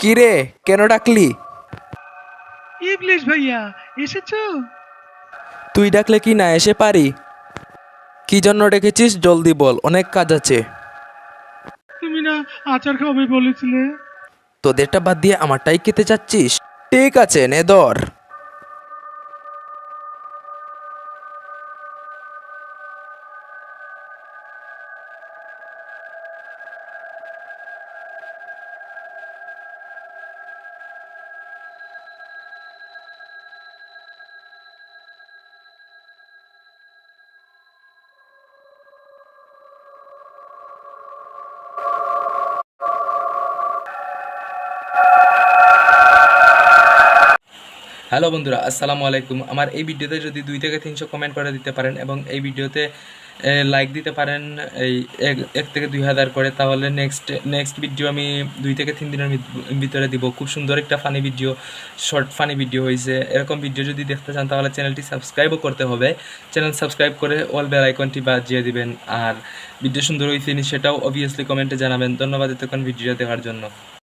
কিরে, কেন ডাকলি? ইবলিশ ভাইয়া এসেছো? তুই ডাকলে কি না এসে পারি? কি জন্য ডেকেছিস জলদি বল, অনেক কাজ আছে। তুমি না আচার খাবে বলেছিলে। তোদেরটা বাদ দিয়ে আমারটাই খেতে চাচ্ছিস? ঠিক আছে, নে ধর। হ্যালো বন্ধুরা, আসসালামু আলাইকুম। আমার এই ভিডিওতে যদি 2 থেকে 300 কমেন্ট করে দিতে পারেন এবং এই ভিডিওতে লাইক দিতে পারেন এই 1 থেকে 2 হাজার করে, তাহলে নেক্সট ভিডিও আমি 2 থেকে 3 দিনের ভিতরে দিব। খুব সুন্দর একটা funny video, short funny video হয়েছে। এরকম ভিডিও যদি দেখতে চান তাহলে চ্যানেলটি সাবস্ক্রাইবও করতে হবে। চ্যানেল সাবস্ক্রাইব করে অল বেল আইকনটি বাজিয়ে দিবেন। আর ভিডিও সুন্দর হয়েছে নি সেটাও অবভিয়াসলি কমেন্টে জানাবেন। ধন্যবাদ এতক্ষণ ভিডিও দেখার জন্য।